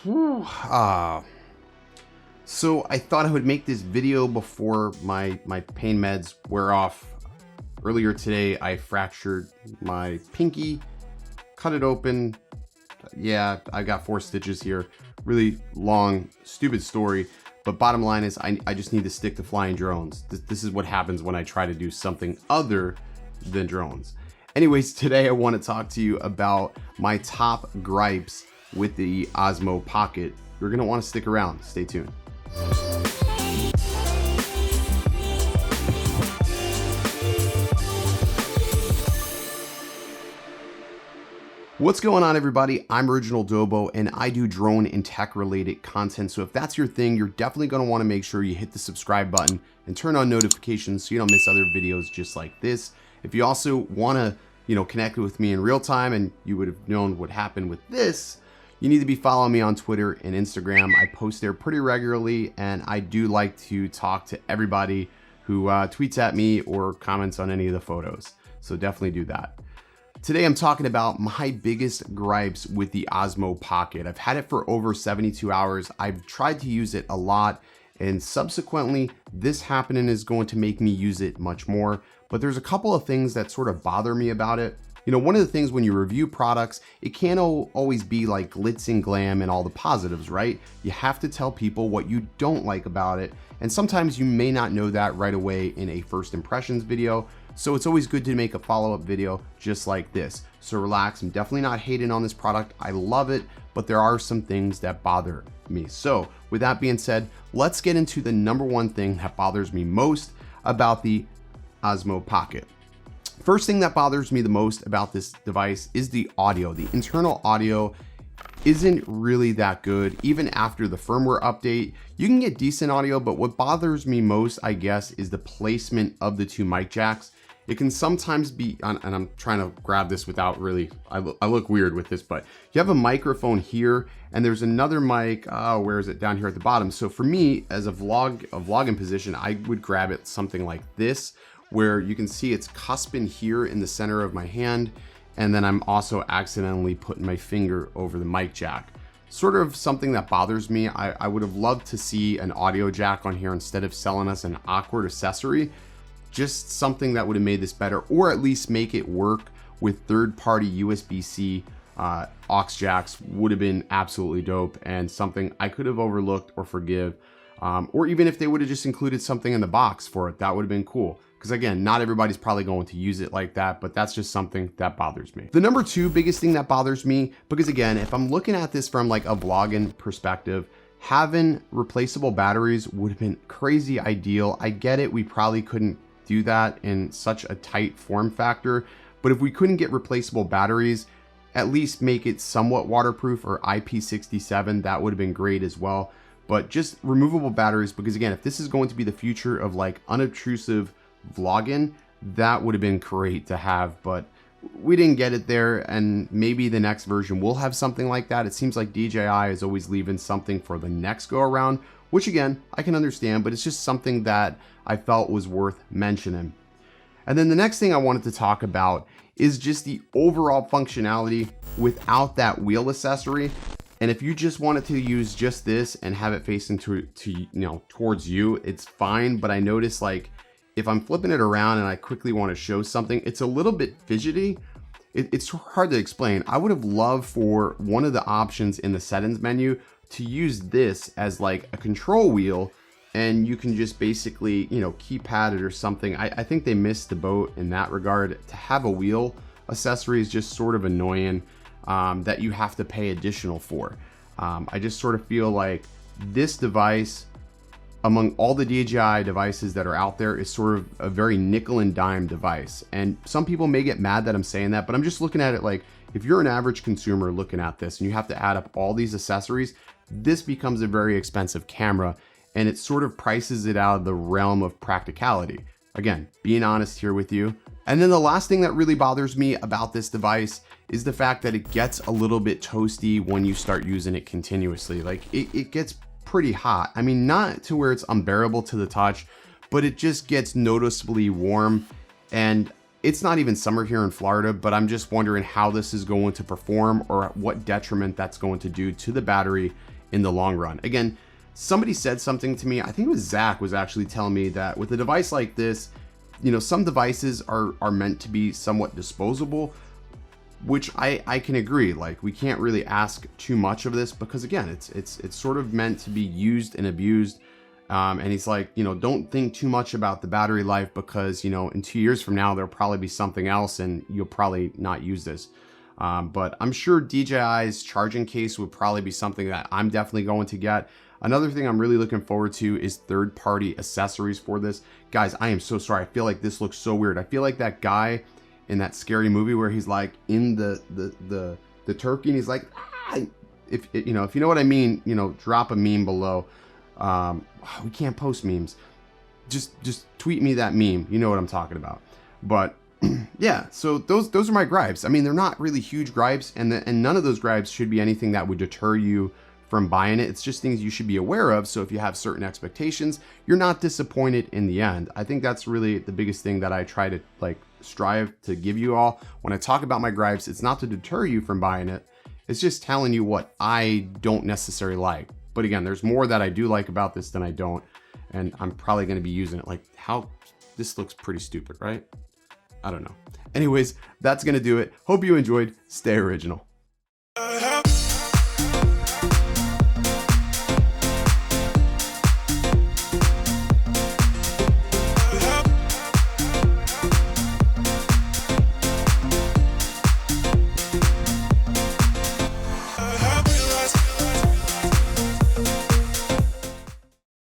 Whew, so I thought I would make this video before my pain meds wear off. Earlier today, I fractured my pinky, cut it open. Yeah, I got 4 stitches here. Really long, stupid story. But bottom line is I just need to stick to flying drones. This is what happens when I try to do something other than drones. Anyways, today I want to talk to you about my top gripes with the Osmo Pocket. You're going to want to stick around. Stay tuned. What's going on, everybody? I'm Original Dobo and I do drone and tech related content. So if that's your thing, you're definitely going to want to make sure you hit the subscribe button and turn on notifications so you don't miss other videos just like this. If you also want to, connect with me in real time and you would have known what happened with this, you need to be following me on Twitter and Instagram. I post there pretty regularly and I do like to talk to everybody who tweets at me or comments on any of the photos. So definitely do that. Today I'm talking about my biggest gripes with the Osmo Pocket. I've had it for over 72 hours. I've tried to use it a lot, and subsequently this happening is going to make me use it much more. But there's a couple of things that sort of bother me about it. One of the things when you review products, it can't always be like glitz and glam and all the positives, right? You have to tell people what you don't like about it. And sometimes you may not know that right away in a first impressions video. So it's always good to make a follow-up video just like this. So relax, I'm definitely not hating on this product. I love it, but there are some things that bother me. So with that being said, let's get into the number one thing that bothers me most about the Osmo Pocket. First thing that bothers me the most about this device is the audio. The internal audio isn't really that good. Even after the firmware update, you can get decent audio, but what bothers me most, I guess, is the placement of the 2 mic jacks. It can sometimes be, and I'm trying to grab this without really, I look weird with this, but you have a microphone here and there's another mic, where is it? Down here at the bottom. So for me, as a vlogging position, I would grab it something like this, where you can see it's cusping here in the center of my hand. And then I'm also accidentally putting my finger over the mic jack. Sort of something that bothers me. I would have loved to see an audio jack on here instead of selling us an awkward accessory. Just something that would have made this better, or at least make it work with third-party USB-C aux jacks would have been absolutely dope, and something I could have overlooked or forgive. Or even if they would have just included something in the box for it, that would have been cool. Because again, not everybody's probably going to use it like that, but that's just something that bothers me. The number 2 biggest thing that bothers me, because again, if I'm looking at this from like a vlogging perspective, having replaceable batteries would have been crazy ideal. I get it, we probably couldn't do that in such a tight form factor, but if we couldn't get replaceable batteries, at least make it somewhat waterproof or IP67, that would have been great as well. But just removable batteries, because again, if this is going to be the future of like unobtrusive vlogging, that would have been great to have, but we didn't get it there, and maybe the next version will have something like that. It seems like DJI is always leaving something for the next go around, which again, I can understand, but it's just something that I felt was worth mentioning. And then the next thing I wanted to talk about is just the overall functionality without that wheel accessory. And if you just wanted to use just this and have it facing towards you, it's fine. But I noticed, like, if I'm flipping it around and I quickly want to show something, it's a little bit fidgety. It's hard to explain. I would have loved for one of the options in the settings menu to use this as like a control wheel, and you can just basically, keypad it or something. I think they missed the boat in that regard. To have a wheel accessory is just sort of annoying, that you have to pay additional for. I just sort of feel like this device, among all the DJI devices that are out there, is sort of a very nickel and dime device. And some people may get mad that I'm saying that, but I'm just looking at it like, if you're an average consumer looking at this and you have to add up all these accessories, this becomes a very expensive camera, and it sort of prices it out of the realm of practicality. Again, being honest here with you. And then the last thing that really bothers me about this device is the fact that it gets a little bit toasty when you start using it continuously. Like it gets pretty hot. I mean, not to where it's unbearable to the touch, but it just gets noticeably warm. And It's not even summer here in Florida, but I'm just wondering how this is going to perform or what detriment that's going to do to the battery in the long run. Again, somebody said something to me, I think it was Zach was actually telling me that with a device like this, you know, some devices are meant to be somewhat disposable, which I can agree. Like, we can't really ask too much of this because again, it's sort of meant to be used and abused. And he's like, you know, don't think too much about the battery life because, you know, in 2 years from now, there'll probably be something else and you'll probably not use this. But I'm sure DJI's charging case would probably be something that I'm definitely going to get. Another thing I'm really looking forward to is third-party accessories for this. Guys, I am so sorry. I feel like this looks so weird. I feel like that guy in that scary movie where he's like in the turkey and he's like, ah! If you know what I mean, you know, drop a meme below. We can't post memes. Just tweet me that meme. You know what I'm talking about. But yeah, so those are my gripes. I mean, they're not really huge gripes, and none of those gripes should be anything that would deter you from buying it. It's just things you should be aware of. So if you have certain expectations, you're not disappointed in the end. I think that's really the biggest thing that I try to strive to give you all. When I talk about my gripes, it's not to deter you from buying it. It's just telling you what I don't necessarily like. But again, there's more that I do like about this than I don't. And I'm probably going to be using it. Like, this looks pretty stupid, right? I don't know. Anyways, that's going to do it. Hope you enjoyed. Stay original.